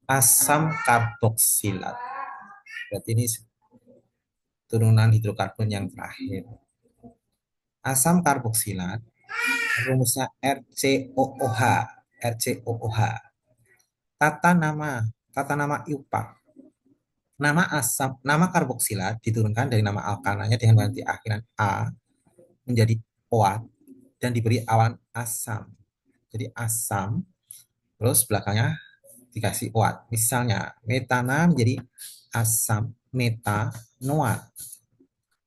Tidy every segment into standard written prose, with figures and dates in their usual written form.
asam karboksilat. Berarti ini turunan hidrokarbon yang terakhir. Asam karboksilat rumusnya RCOOH. RCOOH. Tata nama IUPAC. Nama karboksilat diturunkan dari nama alkananya dengan ganti akhiran A menjadi OAT dan diberi awan asam. Jadi asam, terus belakangnya dikasih OAT. Misalnya metana menjadi asam metanoat.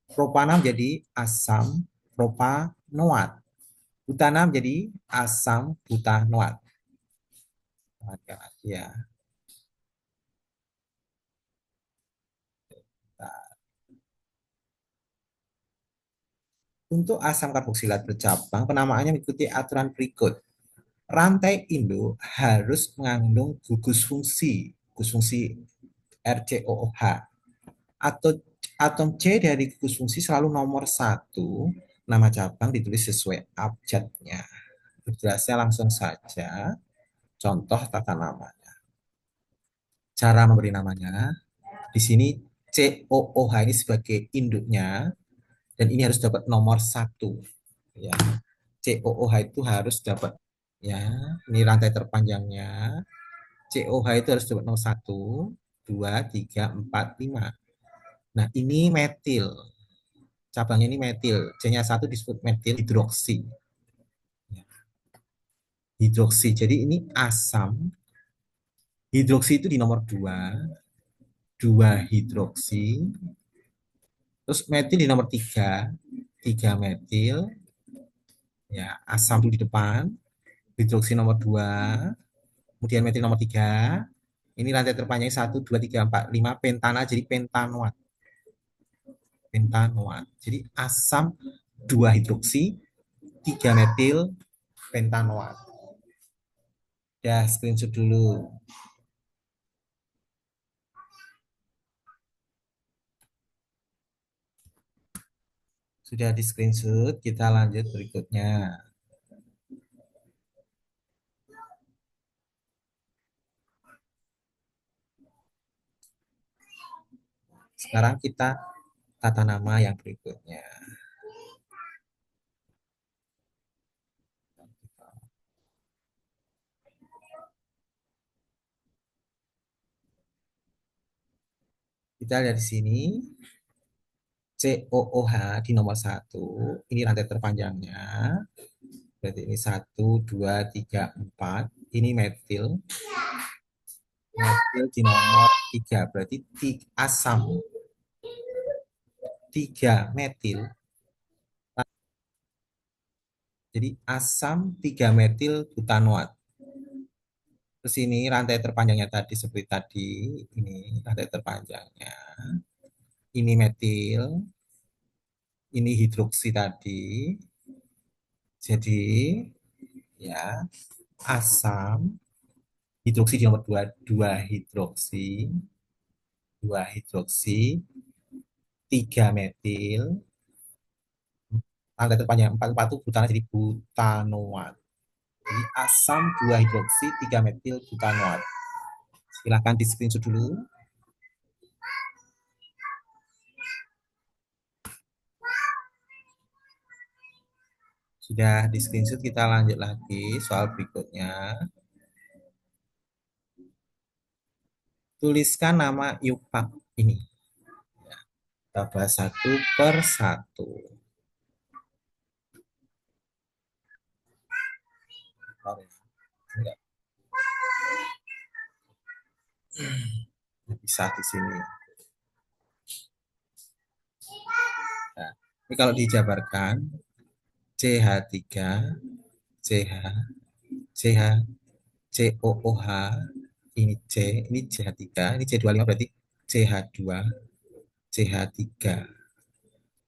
Propana menjadi asam propanoat. Butana menjadi asam butanoat. Ya. Untuk asam karboksilat bercabang, penamaannya mengikuti aturan berikut. Rantai induk harus mengandung gugus fungsi RCOOH. Atau atom C dari gugus fungsi selalu nomor satu. Nama cabang ditulis sesuai abjadnya. Jelasnya langsung saja. Contoh tata namanya. Cara memberi namanya. Di sini COOH ini sebagai induknya. Dan ini harus dapat nomor satu. Ya. COOH itu harus dapat. Ya, ini rantai terpanjangnya. COH itu harus dapat nomor satu, 2, 3, 4, 5. Nah, ini metil. Cabangnya ini metil. C-nya satu disebut metil hidroksi. Hidroksi. Jadi ini asam. Hidroksi itu di nomor 2. 2 hidroksi. Terus metil di nomor 3. 3 metil. Ya, asam dulu di depan. Hidroksi nomor 2. Kemudian metil nomor 3. Ini rantai terpanjang 1, 2, 3, 4, 5. Pentana jadi pentanoat. Pentanoat. Jadi asam 2 hidroksi, 3 metil pentanoat. Ya, screenshot dulu. Sudah di screenshot, kita lanjut berikutnya. Sekarang kita tata nama yang berikutnya. Kita lihat di sini, COOH di nomor satu. Ini rantai terpanjangnya. Berarti ini 1, 2, 3, 4. Ini metil. Metil di nomor 3. Berarti asam 3 metil. Jadi asam 3 metil butanoat. Terus ini rantai terpanjangnya tadi seperti tadi. Ini rantai terpanjangnya. Ini metil. Ini hidroksi tadi. Jadi ya asam hidroksi di nomor 2, 2 hidroksi, 2 hidroksi, 3 metil, rantai terpanjang 4, 4 itu butana jadi butanoat. Jadi asam 2 hidroksi, 3 metil butanoat. Silahkan di screenshot dulu. Sudah di screenshot, kita lanjut lagi soal berikutnya. Tuliskan nama IUPAC ini. Kita bahas satu per satu. Bisa di sini. Nah, ini kalau dijabarkan CH3, CH, CH, COOH, ini C, ini CH3, ini C25 berarti CH2, CH3.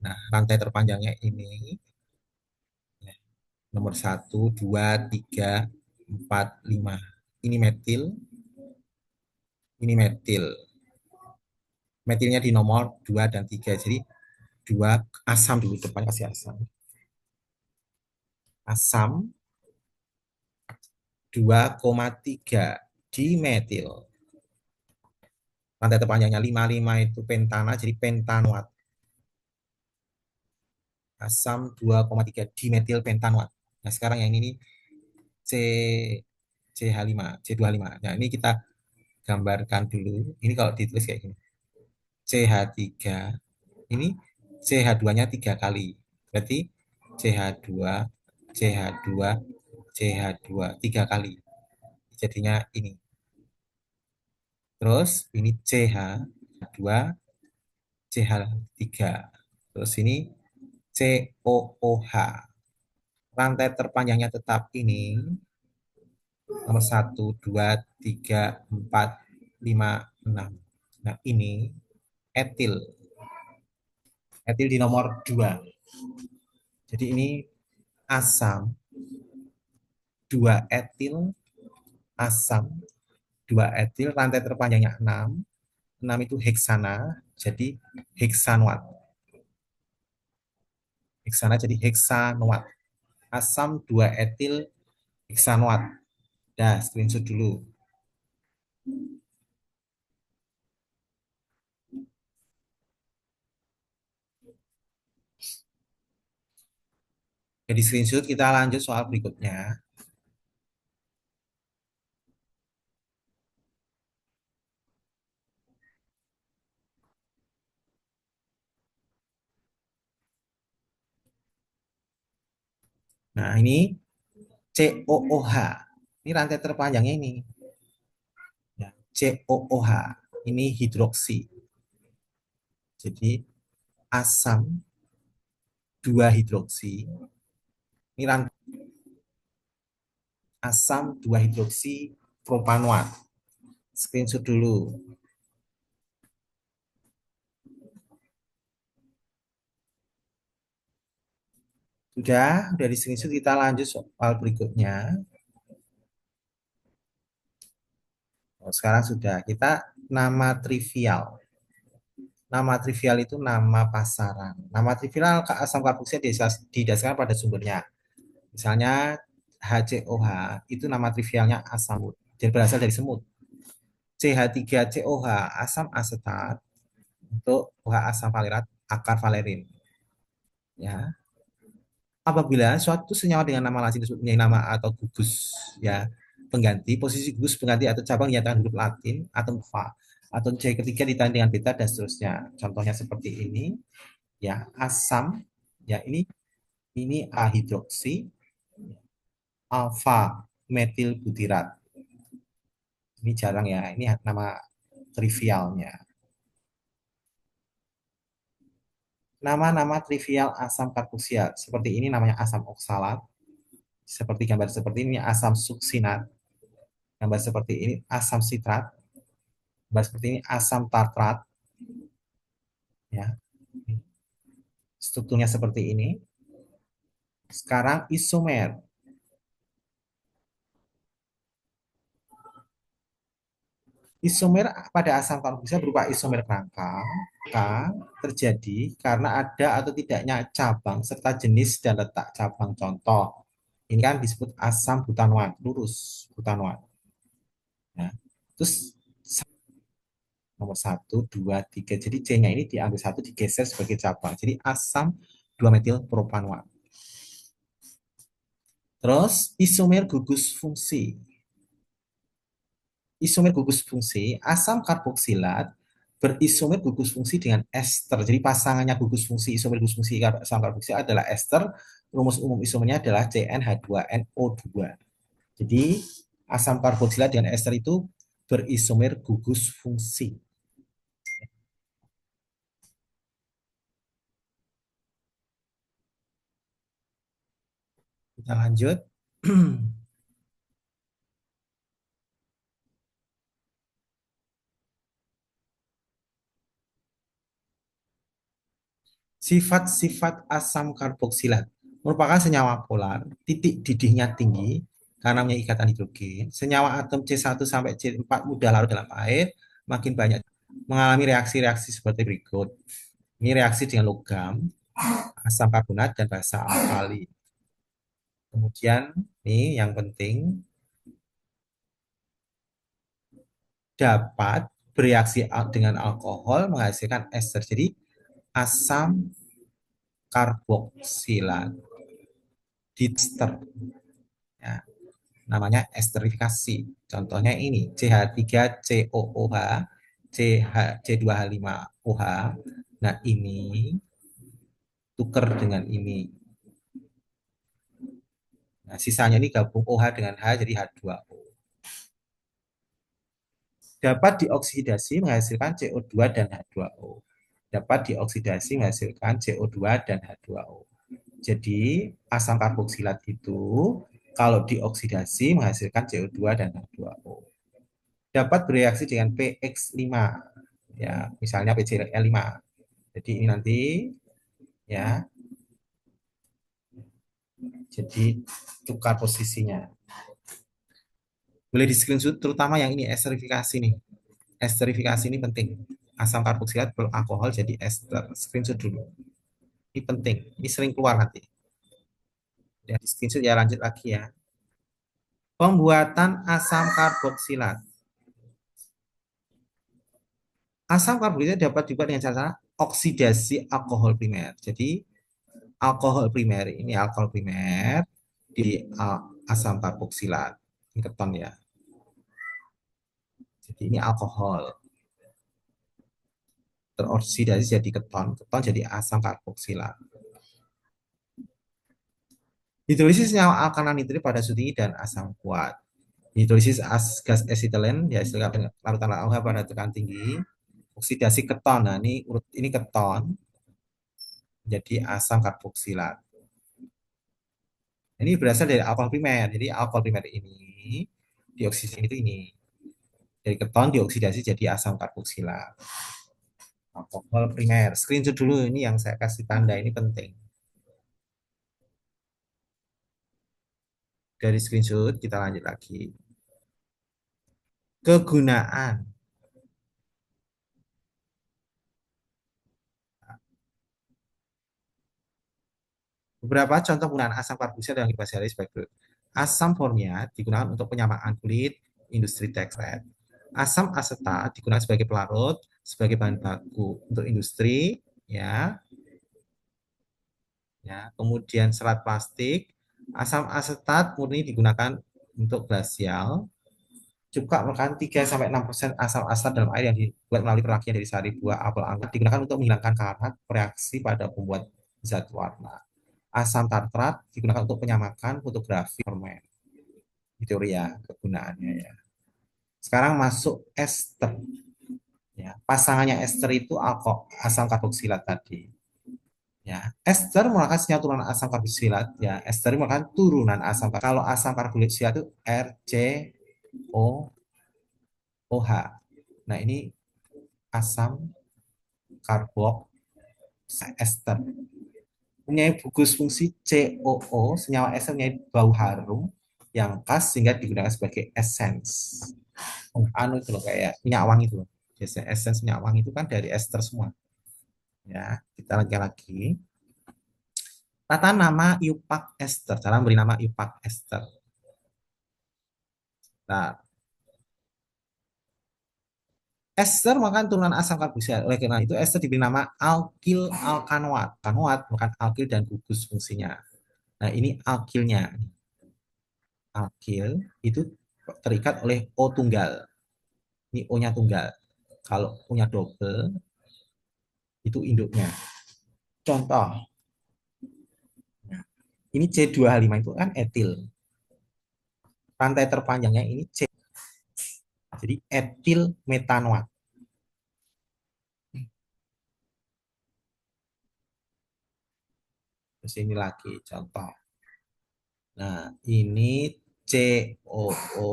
Nah, rantai terpanjangnya ini nomor satu, 2, 3, 4, 5. Ini metil, ini metil. Metilnya di nomor 2 dan 3. Jadi 2 asam dulu, depan kasih asam. Asam 2,3 dimetil. rantai terpanjangnya 55 itu pentana, jadi pentanoat. Asam 2,3 dimetil pentanoat. Nah, sekarang yang ini nih, C CH5, C25. Nah, ini kita gambarkan dulu. Ini kalau ditulis kayak gini. CH3, ini CH2-nya 3 kali. Berarti CH2, CH2, CH2 3 kali. Jadinya ini. Terus ini CH, dua CH3. Terus ini COOH. Rantai terpanjangnya tetap ini nomor 1, 2, 3, 4, 5, 6. Nah, ini etil. Etil di nomor 2. Jadi ini asam 2 etil, asam 2 etil, rantai terpanjangnya 6. 6 itu heksana, jadi heksanoat. Heksana jadi heksanoat. Asam 2 etil heksanoat. Dah, screenshot dulu. Jadi screenshot, kita lanjut soal berikutnya. Nah, ini COOH. Ini rantai terpanjangnya ini. Ya, COOH. Ini hidroksi. Jadi asam 2 hidroksi. Ini rantai asam 2 hidroksi propanoat. Screenshot dulu. Udah di screenshot, kita lanjut soal berikutnya. Oh, sekarang sudah. Kita nama trivial. Nama trivial itu nama pasaran. Nama trivial asam karboksil didasarkan pada sumbernya. Misalnya HCOH itu nama trivialnya asam, jadi berasal dari semut. CH3COH asam asetat untuk OH asam valerat akar valerin. Ya, apabila suatu senyawa dengan nama latin disebut nama atau gugus, ya, pengganti, posisi gugus pengganti atau cabang dinyatakan huruf Latin atau fa, atau C ketiga ditandai dengan beta dan seterusnya. Contohnya seperti ini, ya, asam, ya, ini A hidroksi alfa metil butirat. Ini jarang ya, ini nama trivialnya. Nama-nama trivial asam karboksilat seperti ini namanya asam oksalat, seperti gambar seperti ini asam suksinat, gambar seperti ini asam sitrat, gambar seperti ini asam tartrat, ya. Strukturnya seperti ini. Sekarang isomer. Isomer pada asam karboksila berupa isomer kerangka. K terjadi karena ada atau tidaknya cabang serta jenis dan letak cabang. Contoh, ini kan disebut asam butanoat, lurus butanoat. Nah, terus nomor 1, 2, 3. Jadi C-nya ini diambil satu, digeser sebagai cabang. Jadi asam 2 metil propanoat. Terus isomer gugus fungsi. Isomer gugus fungsi, asam karboksilat berisomer gugus fungsi dengan ester. Jadi pasangannya gugus fungsi isomer gugus fungsi asam karboksilat adalah ester. Rumus umum isomernya adalah CnH2NO2. Jadi asam karboksilat dengan ester itu berisomer gugus fungsi. Kita lanjut. Sifat-sifat asam karboksilat merupakan senyawa polar, titik didihnya tinggi karena memiliki ikatan hidrogen. Senyawa atom C1 sampai C4 mudah larut dalam air, makin banyak mengalami reaksi-reaksi seperti berikut. Ini reaksi dengan logam, asam karbonat, dan basa alkali. Kemudian, ini yang penting, dapat bereaksi dengan alkohol menghasilkan ester. Jadi asam karboksilat di ester, ya, namanya esterifikasi. Contohnya ini CH3COOH, C2H5OH. Nah, ini tuker dengan ini. Nah, sisanya ini gabung OH dengan H jadi H2O. Dapat dioksidasi menghasilkan CO2 dan H2O. Dapat dioksidasi menghasilkan CO2 dan H2O. Jadi asam karboksilat itu kalau dioksidasi menghasilkan CO2 dan H2O. Dapat bereaksi dengan pX5, ya, misalnya PCl5. Jadi ini nanti, ya, jadi tukar posisinya. Boleh di screenshot terutama yang ini esterifikasi nih. Esterifikasi ini penting. Asam karboksilat beralkohol jadi ester. Screenshot dulu. Ini penting. Ini sering keluar nanti. Ya, di screenshot ya, lanjut lagi ya. Pembuatan asam karboksilat. Asam karboksilat dapat dibuat dengan cara oksidasi alkohol primer. Jadi alkohol primer ini alkohol primer di asam karboksilat. Ini keton ya. Jadi ini alkohol teroksidasi jadi keton, keton jadi asam karboksilat. Hidrolisis senyawa alkana nitrit pada sudut dan asam kuat. Hidrolisis gas asetilen dihasilkan dengan larutan alkohol pada tekanan tinggi. Oksidasi keton. Nah, ini keton jadi asam karboksilat. Ini berasal dari alkohol primer. Jadi alkohol primer ini dioksidasi itu ini. Dari keton dioksidasi jadi asam karboksilat. Alkohol primer. Screenshot dulu ini yang saya kasih tanda ini penting. Dari screenshot kita lanjut lagi. Kegunaan. Beberapa contoh penggunaan asam karboksilat yang dibahas sebagai berikut. Asam formiat digunakan untuk penyamaan kulit, industri tekstil. Asam asetat digunakan sebagai pelarut, sebagai bahan baku untuk industri, ya, ya. Kemudian serat plastik, asam asetat murni digunakan untuk glasial. Juga merupakan 3-6% asam asetat dalam air yang dibuat melalui perakian dari sari buah apel angkat digunakan untuk menghilangkan karat reaksi pada pembuat zat warna. Asam tartrat digunakan untuk penyamakan fotografi permen. Itu ya kegunaannya ya. Sekarang masuk ester. Ya, pasangannya ester itu asam karboksilat tadi. Ya, ester merupakan senyawa turunan asam karboksilat. Ya, ester merupakan turunan asam. Kalau asam karboksilat itu RCOOH. Nah, ini asam ester. Punya gugus fungsi COO, senyawa ester punya bau harum yang khas sehingga digunakan sebagai essence. Anu itu loh, kayak minyak wangi itu loh. Biasanya essence minyak wangi itu kan dari ester semua. Ya, kita lagi. Tata nama iupac ester. Cara beri nama iupac ester. Nah, ester merupakan turunan asam karboksilat. Oleh karena itu, ester diberi nama alkil alkanoat. Kanoat merupakan alkil dan gugus fungsinya. Nah, ini alkilnya. Alkil itu terikat oleh O tunggal. Ini O-nya tunggal. Kalau O-nya double, itu induknya. Contoh, nah, ini C2H5 itu kan etil. Rantai terpanjangnya ini C. Jadi etil metanoat. Terus ini lagi contoh. Nah, ini COO.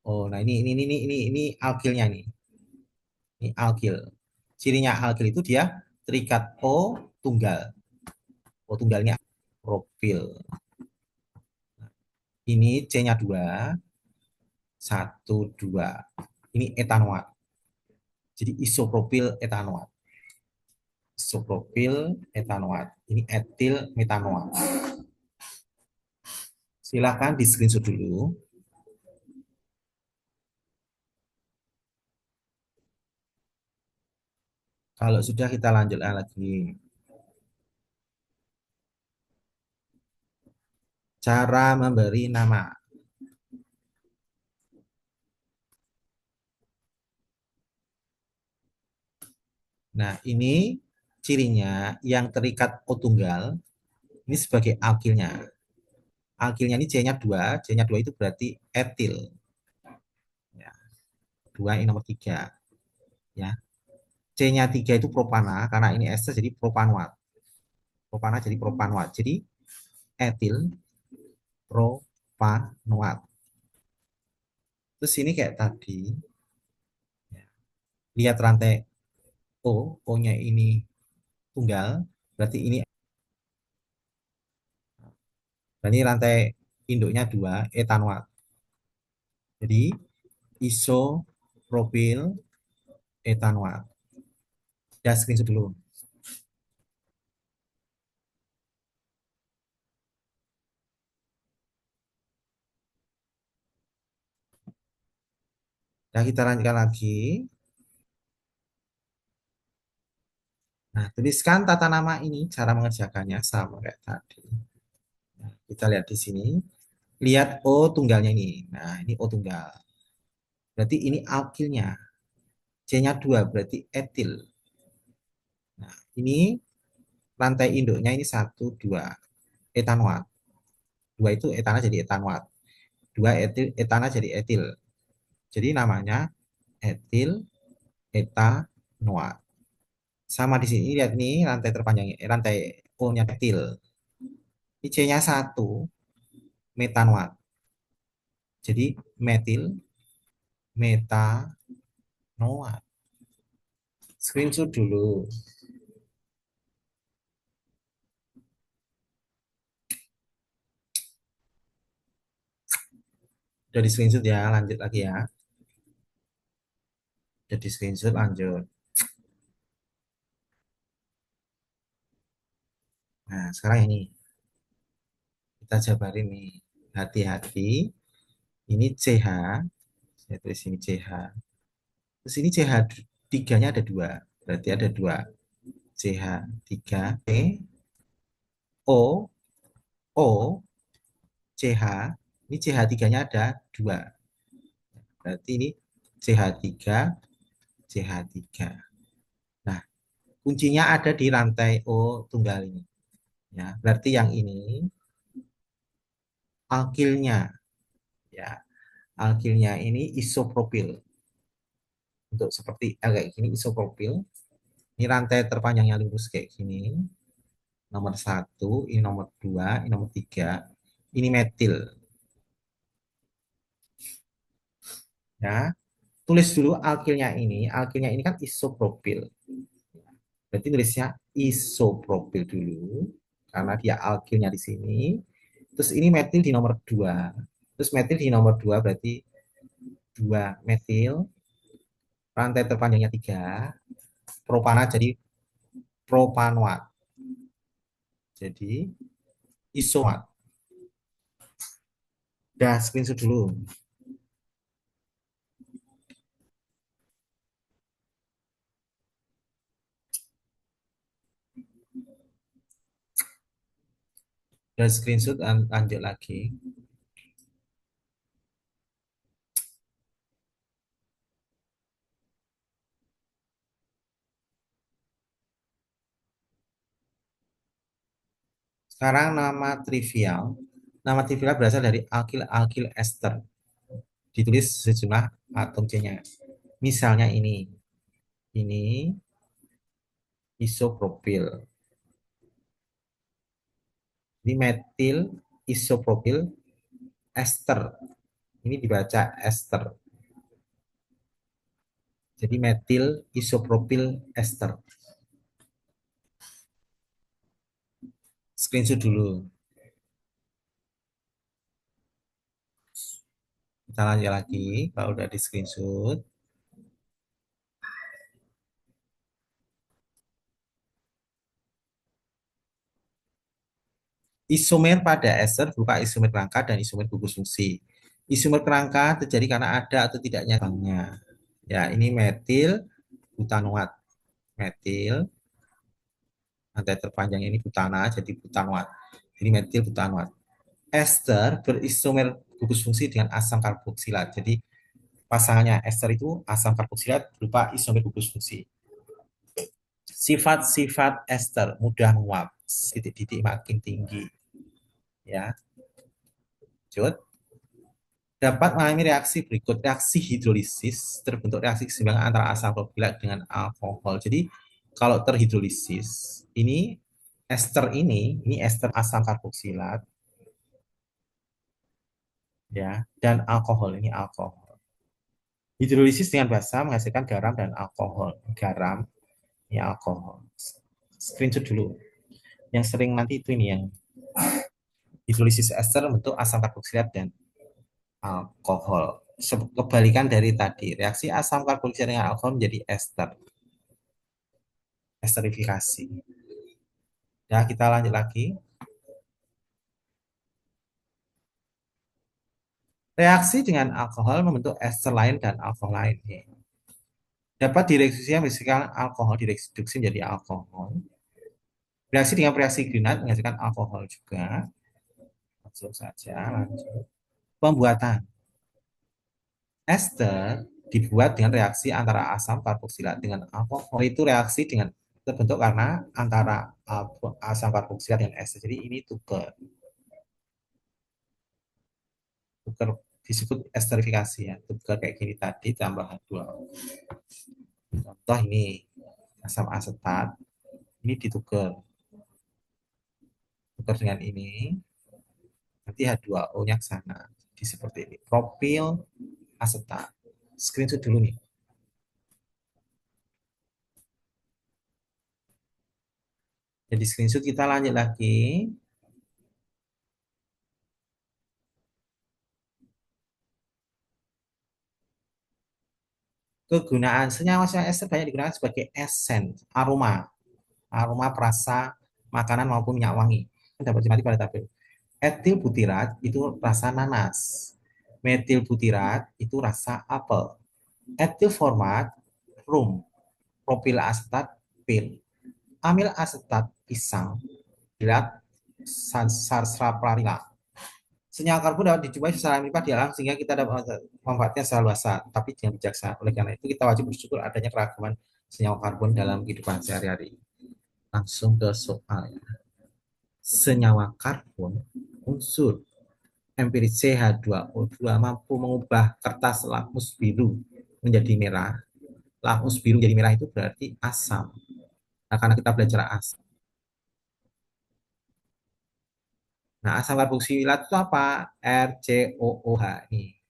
Oh, nah ini alkilnya nih. Ini alkil. Cirinya alkil itu dia terikat O tunggal. O tunggalnya propil. Ini C-nya 2, 1, 2. Ini etanoat. Jadi isopropil etanoat. Isopropil etanoat. Ini etil metanoat. Silakan di screenshot dulu. Kalau sudah kita lanjut lagi. Cara memberi nama. Nah, ini cirinya yang terikat O tunggal ini sebagai alkilnya. Alkilnya ini C-nya 2, C-nya 2 itu berarti etil. Ya, 2 ini nomor 3. Ya. C-nya 3 itu propana, karena ini ester jadi propanuat. Propana jadi propanuat. Jadi etil propanuat. Terus ini kayak tadi, ya, lihat rantai O, O-nya ini tunggal, berarti rantai induknya 2 etanuat. Jadi isopropil etanuat. Ya, screenshot dulu. Nah, kita lanjutkan lagi. Nah, tuliskan tata nama ini, cara mengerjakannya sama kayak tadi. Nah, kita lihat di sini. Lihat O tunggalnya ini. Nah, ini O tunggal. Berarti ini alkilnya. C-nya 2 berarti etil. Nah, ini rantai induknya ini satu 2 etanoat. 2 itu etana jadi etanoat. 2 etil, etana jadi etil. Jadi namanya etil etanoat. Sama di sini lihat nih rantai terpanjangnya, rantai O-nya etil. Ini C-nya 1 metanoat. Jadi metil metanoat. Screenshot dulu. Udah di screenshot ya, lanjut lagi ya. Udah di screenshot, lanjut. Nah, sekarang ini kita jabarin nih. Hati-hati. Ini CH, saya tulis ini CH. Terus ini CH tiganya ada 2. Berarti ada 2. CH 3 C O O CH. Ini CH tiganya ada 2. Berarti ini CH 3 CH 3. Nah, kuncinya ada di rantai O tunggal ini. Ya, berarti yang ini alkilnya. Ya, alkilnya ini isopropil. Untuk seperti kayak gini isopropil. Ini rantai terpanjangnya lurus kayak gini. Nomor satu, ini nomor 2, ini nomor 3. Ini metil. Ya, tulis dulu alkilnya ini. Alkilnya ini kan isopropil. Berarti tulisnya isopropil dulu. Karena dia alkilnya di sini. Terus ini metil di nomor 2. Terus metil di nomor 2 berarti 2 metil. Rantai terpanjangnya 3. Propana jadi propanoat. Jadi isomat. Dah screenshot dulu. Dah screenshot, lanjut lagi. Sekarang nama trivial. Nama trivial berasal dari alkil-alkil ester. Ditulis sejumlah atom C-nya. Misalnya ini. Ini isopropil. Ini metil isopropil ester. Ini dibaca ester. Jadi metil isopropil ester. Screenshot dulu. Kita lanjut lagi. Kalau udah di screenshot. Isomer pada ester berupa isomer kerangka dan isomer gugus fungsi. Isomer kerangka terjadi karena ada atau tidaknya banknya. Ya, ini metil butanoat. Metil, rantai terpanjang ini butana, jadi butanoat. Jadi metil butanoat. Ester berisomer gugus fungsi dengan asam karboksilat. Jadi pasangannya ester itu asam karboksilat berupa isomer gugus fungsi. Sifat-sifat ester mudah menguap, titik-titik makin tinggi, ya. Lanjut. Dapat mengalami reaksi berikut. Reaksi hidrolisis terbentuk reaksi keseimbangan antara asam karboksilat dengan alkohol. Jadi kalau terhidrolisis, ini ester asam karboksilat, ya, dan alkohol ini alkohol. Hidrolisis dengan basa menghasilkan garam dan alkohol. Garam, ini alkohol. Screenshot dulu. Yang sering nanti itu ini yang hidrolisis ester bentuk asam karboksilat dan alkohol. Kebalikan dari tadi, reaksi asam karboksilat dengan alkohol menjadi ester. Esterifikasi. Ya, kita lanjut lagi. Reaksi dengan alkohol membentuk ester lain dan alkohol lain. Dapat direduksi menghasilkan alkohol, direduksi menjadi alkohol. Reaksi dengan reaksi Grignard menghasilkan alkohol juga. Langsung saja, lanjut. Pembuatan. Ester dibuat dengan reaksi antara asam karboksilat dengan alkohol. Itu reaksi dengan terbentuk karena antara asam karboksilat dan ester. Jadi ini tuker. Tuker disebut esterifikasi ya. Tuker kayak gini tadi tambah dua. Contoh ini asam asetat. Ini ditukar. Tukar dengan ini. Nanti H2O-nya ke sana. Jadi seperti ini. Propil asetat. Screenshot dulu nih. Jadi screenshot kita lanjut lagi. Kegunaan senyawa-senyawa ester banyak digunakan sebagai esen, aroma, aroma perasa makanan maupun minyak wangi. Dapat dimati pada tabel. Etil butirat itu rasa nanas. Metil butirat itu rasa apel. Etil format rum. Propil asetat pil. Amil asetat pisang. Bilat sarsaparilla. Senyawa karbon dapat dijumpai secara melimpah di alam sehingga kita dapat memanfaatkan secara luas, tapi dengan bijaksana. Oleh karena itu kita wajib bersyukur adanya keragaman senyawa karbon dalam kehidupan sehari-hari. Langsung ke soal. Senyawa karbon unsur empiris CH2O2 mampu mengubah kertas lakmus biru menjadi merah. Lakmus biru menjadi merah itu berarti asam. Nah, karena kita belajar asam. Nah, asam karboksilat itu apa? RCOOH ini.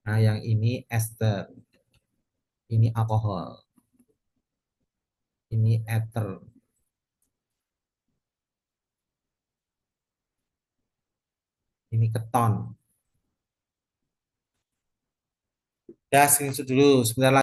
Nah, yang ini ester, ini alkohol, ini ether, ini keton. Ya, screenshot dulu. Sebentar lagi.